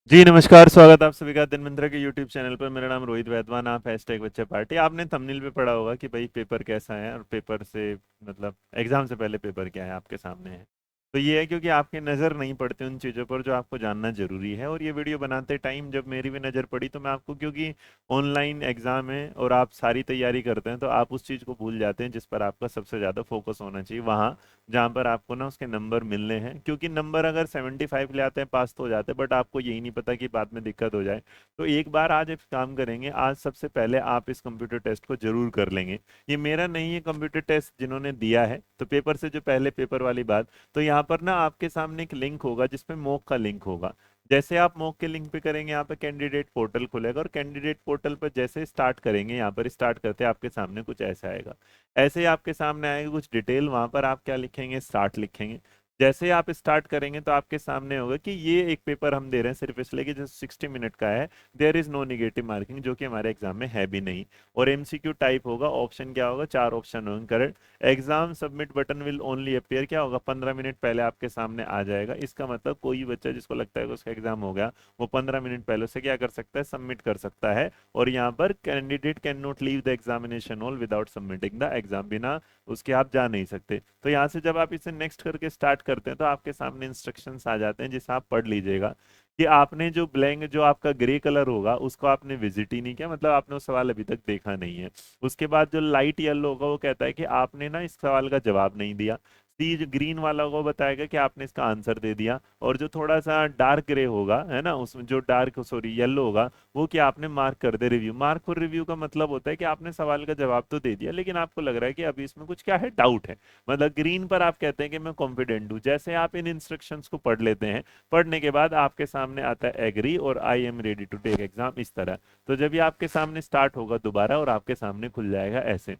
जी नमस्कार। स्वागत आप सभी का दिन मंत्रा के यूट्यूब चैनल पर। मेरा नाम रोहित वैदवान, आप हैशटैग बच्चा पार्टी। आपने थंबनेल पे पढ़ा होगा कि भाई पेपर कैसा है और पेपर से मतलब एग्जाम से पहले पेपर क्या है आपके सामने है। तो ये है क्योंकि आपकी नज़र नहीं पड़ती उन चीज़ों पर जो आपको जानना जरूरी है। और ये वीडियो बनाते टाइम जब मेरी भी नज़र पड़ी तो मैं आपको, क्योंकि ऑनलाइन एग्जाम है और आप सारी तैयारी करते हैं तो आप उस चीज़ को भूल जाते हैं जिस पर आपका सबसे ज़्यादा फोकस होना चाहिए, वहाँ जहाँ पर आपको ना उसके नंबर मिलने हैं। क्योंकि नंबर अगर 75 ले आते हैं पास तो हो जाते हैं, बट आपको यही नहीं पता कि बाद में दिक्कत हो जाए। तो एक बार आज एक काम करेंगे, आज सबसे पहले आप इस कंप्यूटर टेस्ट को जरूर कर लेंगे। ये मेरा नहीं है कंप्यूटर टेस्ट जिन्होंने दिया है, तो पेपर से जो पहले पेपर वाली बात। तो यहाँ पर ना आपके सामने एक लिंक होगा जिसमें मॉक का लिंक होगा। जैसे आप मॉक के लिंक पे करेंगे, यहाँ पे कैंडिडेट पोर्टल खुलेगा और कैंडिडेट पोर्टल पर जैसे स्टार्ट करेंगे, यहाँ पर स्टार्ट करते आपके सामने कुछ ऐसा आएगा। ऐसे ही आपके सामने आएगा कुछ डिटेल, वहां पर आप क्या लिखेंगे, स्टार्ट लिखेंगे। जैसे ही आप स्टार्ट करेंगे तो आपके सामने होगा कि ये एक पेपर हम दे रहे हैं सिर्फ इसलिए कि जो 60 मिनट का है। There is no negative marking, जो कि हमारे एग्जाम में है भी नहीं। और एमसीक्यू टाइप होगा। ऑप्शन क्या होगा, चार ऑप्शन होंगे correct. Exam submit button will only appear, क्या होगा, 15 मिनट पहले आपके सामने आ जाएगा। इसका मतलब कोई बच्चा जिसको लगता है कि उसका एग्जाम हो गया, वो 15 मिनट पहले उसे क्या कर सकता है, सबमिट कर सकता है। और यहाँ पर candidate can not leave the examination hall without submitting the exam, बिना उसके आप जा नहीं सकते। तो यहाँ से जब आप इसे नेक्स्ट करके स्टार्ट करते हैं तो आपके सामने इंस्ट्रक्शंस आ जाते हैं जिसे आप पढ़ लीजिएगा। कि आपने जो ब्लैंक, जो आपका ग्रे कलर होगा, उसको आपने विजिट ही नहीं किया, मतलब आपने वो सवाल अभी तक देखा नहीं है। उसके बाद जो लाइट येलो होगा वो कहता है कि आपने ना इस सवाल का जवाब नहीं दिया। सी जो ग्रीन वाला होगा वो बताएगा कि आपने इसका आंसर दे दिया। और जो थोड़ा सा डार्क ग्रे होगा, है ना, उसमें जो डार्क सॉरी येलो होगा, वो कि आपने मार्क कर दे रिव्यू। मार्क फॉर रिव्यू का मतलब होता है कि आपने सवाल का जवाब तो दे दिया लेकिन आपको लग रहा है कि अभी इसमें कुछ क्या है, डाउट है। मतलब ग्रीन पर आप कहते हैं कि मैं कॉन्फिडेंट हूं। जैसे आप इन इंस्ट्रक्शंस को पढ़ लेते हैं, पढ़ने के बाद आपके सामने आता है एग्री और I am ready to take exam, इस तरह। तो जब ये आपके सामने स्टार्ट होगा दोबारा और आपके सामने खुल जाएगा ऐसे।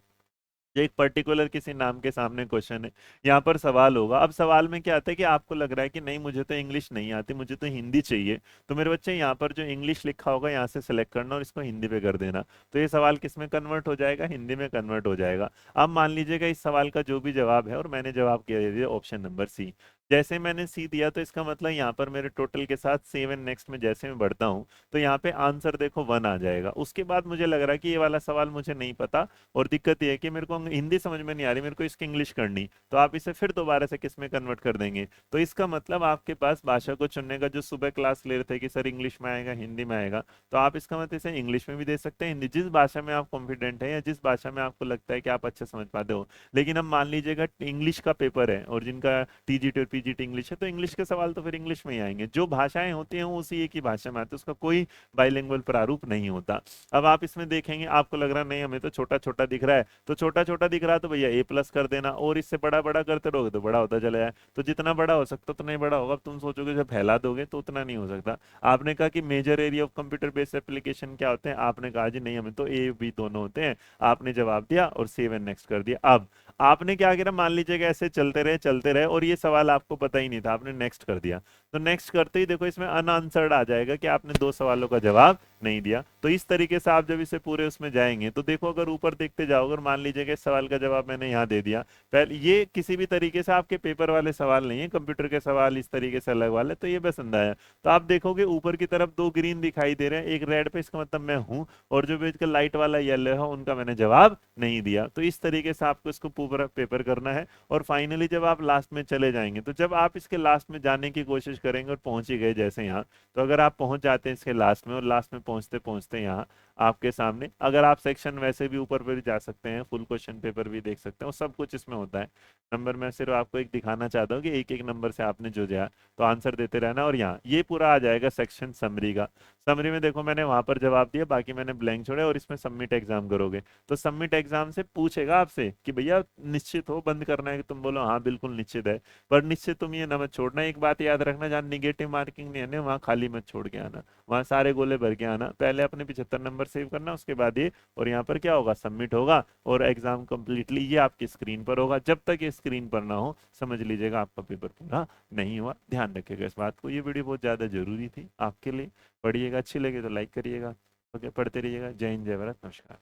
ये एक पर्टिकुलर किसी नाम के सामने क्वेश्चन है, यहाँ पर सवाल होगा। अब सवाल में क्या आता है कि आपको लग रहा है कि नहीं मुझे तो इंग्लिश नहीं आती, मुझे तो हिंदी चाहिए। तो मेरे बच्चे यहाँ पर जो इंग्लिश लिखा होगा यहाँ से सिलेक्ट करना और इसको हिंदी पे कर देना। तो ये सवाल किस में कन्वर्ट हो जाएगा, हिंदी में कन्वर्ट हो जाएगा। अब मान लीजिएगा इस सवाल का जो भी जवाब है, और मैंने जवाब किया दे दिया ऑप्शन नंबर सी। जैसे मैंने सी दिया तो इसका मतलब यहाँ पर मेरे टोटल के साथ 7 नेक्स्ट में जैसे मैं बढ़ता हूँ तो यहाँ पे आंसर देखो 1 आ जाएगा। उसके बाद मुझे लग रहा है कि ये वाला सवाल मुझे नहीं पता और दिक्कत ये है कि मेरे को हिंदी समझ में नहीं आ रही, मेरे को इसकी इंग्लिश करनी। तो आप इसे फिर दोबारा से किस में कन्वर्ट कर देंगे। तो इसका मतलब आपके पास भाषा को चुनने का, जो सुबह क्लास ले रहे थे कि सर इंग्लिश में आएगा हिंदी में आएगा, तो आप इसका मतलब इसे इंग्लिश में भी दे सकते हैं, हिंदी, जिस भाषा में आप कॉन्फिडेंट है या जिस भाषा में आपको लगता है कि आप अच्छे समझ पाते हो। लेकिन अब मान लीजिएगा इंग्लिश का पेपर है और जिनका टीजीटी और पीजीटी इंग्लिश है, तो इंग्लिश के सवाल तो फिर इंग्लिश में ही आएंगे। जो भाषाएं होती हैं वो उसी एक ही भाषा में आती है, उसका कोई बाइलिंगुअल प्रारूप नहीं होता। अब आप इसमें देखेंगे, आपको लग रहा नहीं हमें तो छोटा छोटा दिख रहा है, तो छोटा छोटा दिख रहा है तो भैया ए प्लस कर देना, और इससे बड़ा बड़ा करते रहोगे तो बड़ा होता चला जाए। तो जितना बड़ा हो सकता उतना ही बड़ा होगा। अब तुम सोचोगे जब फैला दोगे तो उतना नहीं हो सकता। आपने कहा कि major area of computer based application क्या होते हैं, आपने कहा जी नहीं हमें तो ए बी दोनों होते हैं। आपने जवाब दिया और सेव एंड नेक्स्ट कर दिया। अब आपने क्या किया, मान लीजिएगा ऐसे चलते रहे और ये सवाल आपको पता ही नहीं था, आपने नेक्स्ट कर दिया। तो नेक्स्ट करते ही देखो इसमें अनआंसर्ड आ जाएगा कि आपने दो सवालों का जवाब नहीं दिया। तो इस तरीके से आप जब इसे पूरे उसमें जाएंगे तो देखो, अगर ऊपर देखते जाओ, अगर मान लीजिए कि इस सवाल का जवाब मैंने यहाँ दे दिया, पहले ये किसी भी तरीके से आपके पेपर वाले सवाल नहीं है, कंप्यूटर के सवाल इस तरीके से अलग वाले, तो ये बस अंदाजा है। तो आप देखोगे ऊपर की तरफ दो ग्रीन दिखाई दे रहे हैं, एक रेड पे, इसका मतलब मैं हूं। और जो बेच का लाइट वाला येलो है उनका मैंने जवाब नहीं दिया। तो इस तरीके से आपको इसको पूरा पेपर करना है। और फाइनली जब आप लास्ट में चले जाएंगे, तो जब आप इसके लास्ट में जाने की कोशिश करेंगे और पहुंच ही गए जैसे यहाँ, तो अगर आप पहुंच जाते हैं इसके लास्ट में और लास्ट में पहुंचते पहुंचते यहाँ आपके सामने, अगर आप सेक्शन वैसे भी ऊपर पर भी जा सकते हैं, फुल क्वेश्चन पेपर भी देख सकते हैं, वो सब कुछ इसमें होता है। नंबर मैं सिर्फ आपको एक दिखाना चाहता हूँ कि एक एक नंबर से आपने जो दिया तो आंसर देते रहना। और यहाँ ये पूरा आ जाएगा सेक्शन समरी का। समरी में देखो मैंने वहां पर जवाब दिया, बाकी मैंने ब्लैंक छोड़े, और इसमें सबमिट एग्जाम करोगे तो सबमिट एग्जाम से पूछेगा आपसे कि भैया निश्चित हो बंद करना है, कि तुम बोलो हाँ बिल्कुल निश्चित है। पर निश्चित तुम ये ना मत छोड़ना, एक बात याद रखना, जहाँ निगेटिव मार्किंग नहीं है ना वहाँ खाली मत छोड़ के आना, वहाँ सारे गोले भर के आना। पहले अपने 75 नंबर सेव करना, उसके बाद ये, और यहाँ पर क्या होगा, सबमिट होगा और एग्जाम कंप्लीटली ये आपकी स्क्रीन पर होगा। जब तक ये स्क्रीन पर ना हो समझ लीजिएगा आपका पेपर पूरा नहीं हुआ। ध्यान रखिएगा इस बात को, ये वीडियो बहुत ज़्यादा जरूरी थी आपके लिए। पढ़िएगा, अच्छी लगे तो लाइक करिएगा। ओके, पढ़ते रहिएगा। जय हिंद, जय भारत, नमस्कार।